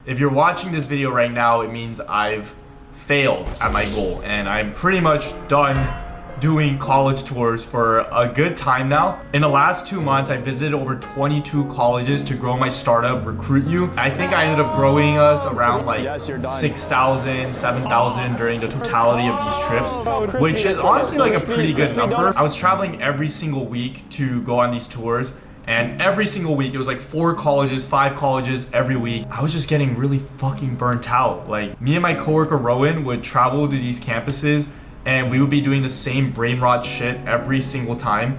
if you're watching this video right now, it means I've failed at my goal and I'm pretty much done doing college tours for a good time now. In the last 2 months, I visited over 22 colleges to grow my startup, RecruitU. I think I ended up growing us around like 6,000, 7,000 during the totality of these trips, which is honestly like a pretty good number. I was traveling every single week to go on these tours. And every single week, it was like 4 colleges, 5 colleges every week. I was just getting really fucking burnt out. Like, me and my coworker Rowan would travel to these campuses and we would be doing the same brain rot shit every single time.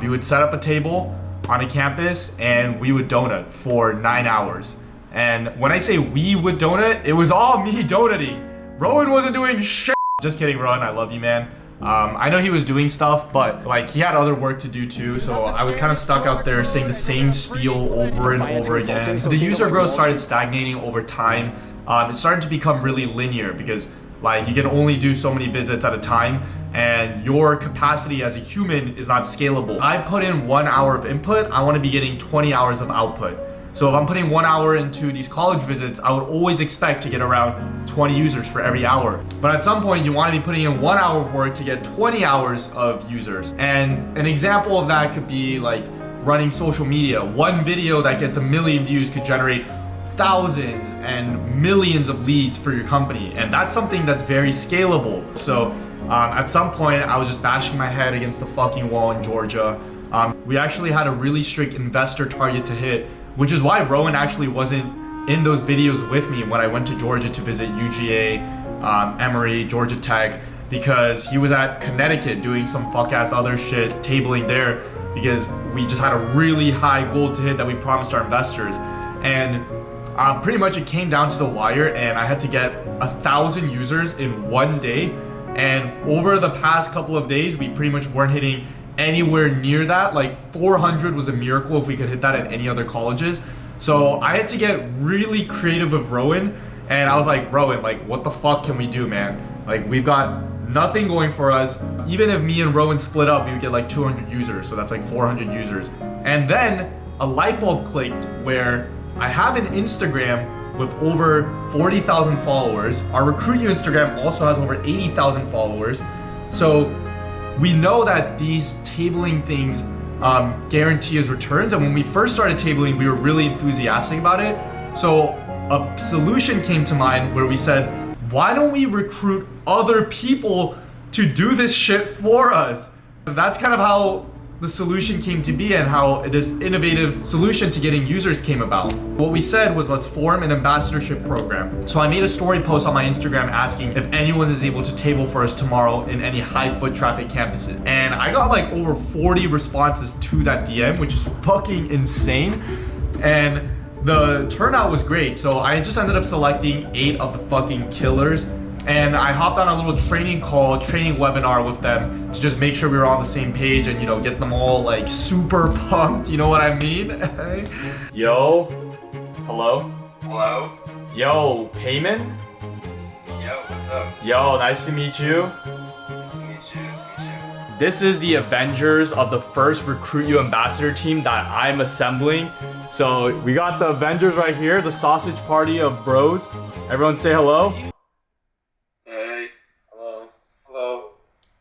We would set up a table on a campus and we would donut for 9 hours. And when I say we would donut, it was all me donuting. Rowan wasn't doing shit. Just kidding, Rowan, I love you, man. I know he was doing stuff, but like he had other work to do too, so I was kind of stuck out there saying the same spiel over and over again. The user growth started stagnating over time. It started to become really linear because like you can only do so many visits at a time and your capacity as a human is not scalable. I put in 1 hour of input, I want to be getting 20 hours of output. So if I'm putting 1 hour into these college visits, I would always expect to get around 20 users for every hour. But at some point, you want to be putting in 1 hour of work to get 20 hours of users. And an example of that could be like running social media. One video that gets 1 million views could generate thousands and millions of leads for your company. And that's something that's very scalable. So at some point, I was just bashing my head against the fucking wall in Georgia. We actually had a really strict investor target to hit, which is why Rowan actually wasn't in those videos with me when I went to Georgia to visit UGA, Emory, Georgia Tech, because he was at Connecticut doing some fuck-ass other shit, tabling there, because we just had a really high goal to hit that we promised our investors. And pretty much it came down to the wire and I had to get 1,000 users in 1 day. And over the past couple of days, we pretty much weren't hitting anywhere near that. Like 400 was a miracle if we could hit that at any other colleges. So I had to get really creative with Rowan and I was like, Rowan, like what the fuck can we do, man? Like we've got nothing going for us. Even if me and Rowan split up, we would get like 200 users. So that's like 400 users. And then a light bulb clicked where I have an Instagram with over 40,000 followers. Our RecruitU Instagram also has over 80,000 followers. So we know that these tabling things guarantee us returns. And when we first started tabling, we were really enthusiastic about it. So a solution came to mind where we said, why don't we recruit other people to do this shit for us? That's kind of how the solution came to be and how this innovative solution to getting users came about. What we said was, let's form an ambassadorship program. So I made a story post on my Instagram asking if anyone is able to table for us tomorrow in any high foot traffic campuses. And I got like over 40 responses to that DM, which is fucking insane. And the turnout was great. So I just ended up selecting 8 of the fucking killers. And I hopped on a little training webinar with them to just make sure we were on the same page and, you know, get them all like super pumped, you know what I mean? Yo, hello? Hello? Yo, Payman? Yo, what's up? Yo, nice to meet you. Nice to meet you, nice to meet you. This is the Avengers of the first RecruitU ambassador team that I'm assembling. So we got the Avengers right here, the sausage party of bros. Everyone say hello.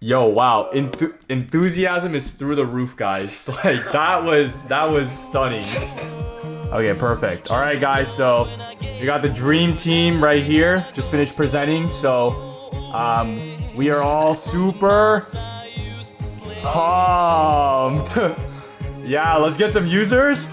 Yo, wow, enthusiasm is through the roof, guys. Like that was stunning. Okay, perfect. All right, guys, so we got the dream team right here. Just finished presenting, so we are all super pumped. Yeah, let's get some users.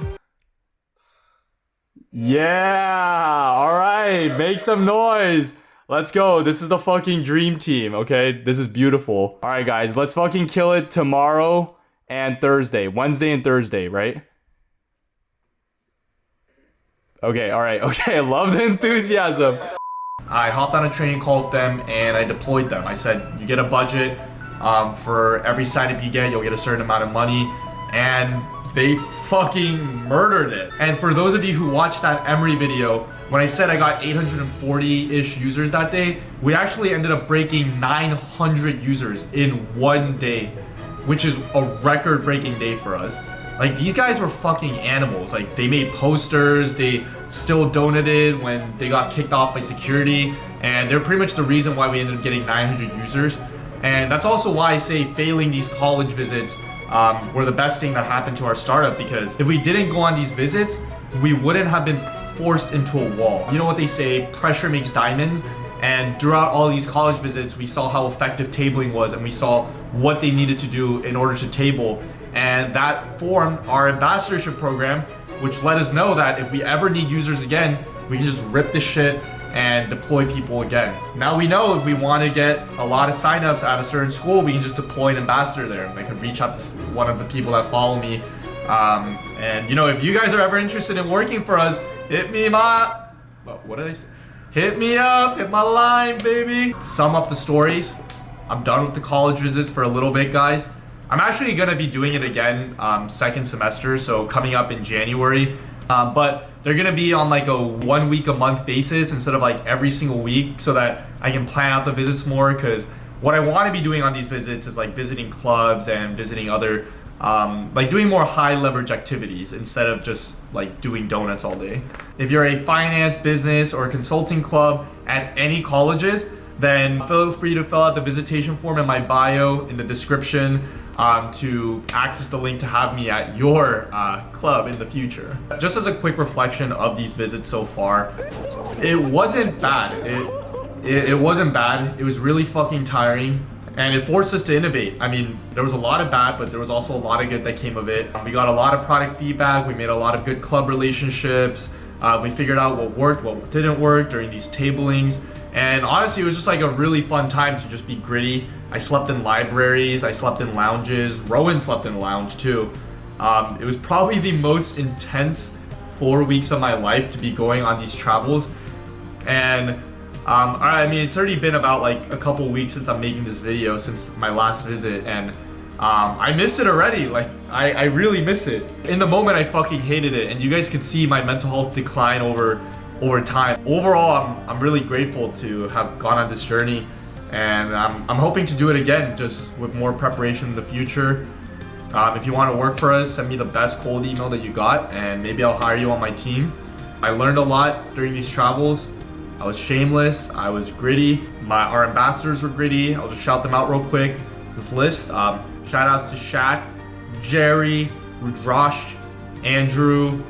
Yeah, all right, make some noise. Let's go. This is the fucking dream team, okay? This is beautiful. All right, guys, let's fucking kill it tomorrow and Thursday. Wednesday and Thursday, right? Okay, all right. Okay, I love the enthusiasm. I hopped on a training call with them and I deployed them. I said, you get a budget. For every sign-up you get, you'll get a certain amount of money. And they fucking murdered it. And for those of you who watched that Emory video, when I said I got 840-ish users that day, we actually ended up breaking 900 users in 1 day, which is a record-breaking day for us. Like, these guys were fucking animals. Like, they made posters, they still donated when they got kicked off by security, and they're pretty much the reason why we ended up getting 900 users. And that's also why I say failing these college visits were the best thing that happened to our startup, because if we didn't go on these visits, we wouldn't have been forced into a wall. You know what they say, pressure makes diamonds. And throughout all these college visits, we saw how effective tabling was, and we saw what they needed to do in order to table. And that formed our ambassadorship program, which let us know that if we ever need users again, we can just rip this shit and deploy people again. Now we know if we want to get a lot of signups at a certain school, we can just deploy an ambassador there. I can reach out to one of the people that follow me. And you know, if you guys are ever interested in working for us, hit me what did I say? Hit me up, hit my line, baby. To sum up the stories, I'm done with the college visits for a little bit, guys. I'm actually gonna be doing it again second semester, so coming up in January. But they're gonna be on like a 1 week a month basis instead of like every single week, so that I can plan out the visits more, because what I want to be doing on these visits is like visiting clubs and visiting other like doing more high leverage activities instead of just like doing donuts all day. If you're a finance, business, or consulting club at any colleges, then feel free to fill out the visitation form in my bio in the description to access the link to have me at your club in the future. Just as a quick reflection of these visits so far, it wasn't bad. It wasn't bad. It was really fucking tiring, and it forced us to innovate. I mean, there was a lot of bad, but there was also a lot of good that came of it. We got a lot of product feedback. We made a lot of good club relationships. We figured out what worked, what didn't work during these tablings. And honestly, it was just like a really fun time to just be gritty. I slept in libraries, I slept in lounges. Rowan slept in a lounge too. It was probably the most intense 4 weeks of my life to be going on these travels. And I mean, it's already been about like a couple weeks since I'm making this video, since my last visit, and I miss it already. Like, I really miss it. In the moment, I fucking hated it, and you guys could see my mental health decline over time. Overall, I'm really grateful to have gone on this journey, and I'm hoping to do it again, just with more preparation in the future. If you want to work for us, send me the best cold email that you got, and maybe I'll hire you on my team. I learned a lot during these travels. I was shameless, I was gritty. Our ambassadors were gritty. I'll just shout them out real quick. This list, shout outs to Shaq, Jerry, Rudrash, Andrew,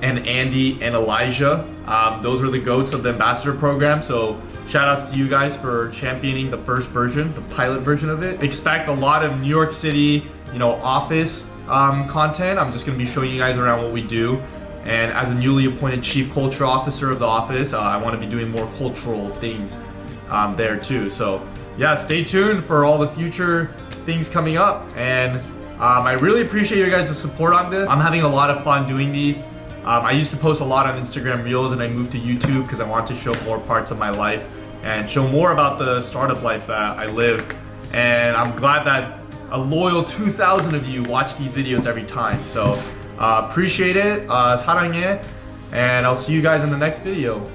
and Andy, and Elijah. Those were the GOATs of the ambassador program, so shout outs to you guys for championing the first version, the pilot version of it. Expect a lot of New York City, office content. I'm just gonna be showing you guys around what we do. And as a newly appointed chief culture officer of the office, I want to be doing more cultural things there too. So yeah, stay tuned for all the future things coming up. And I really appreciate your guys' support on this. I'm having a lot of fun doing these. I used to post a lot on Instagram Reels, and I moved to YouTube because I want to show more parts of my life and show more about the startup life that I live. And I'm glad that a loyal 2,000 of you watch these videos every time. So appreciate it. 사랑해. And I'll see you guys in the next video.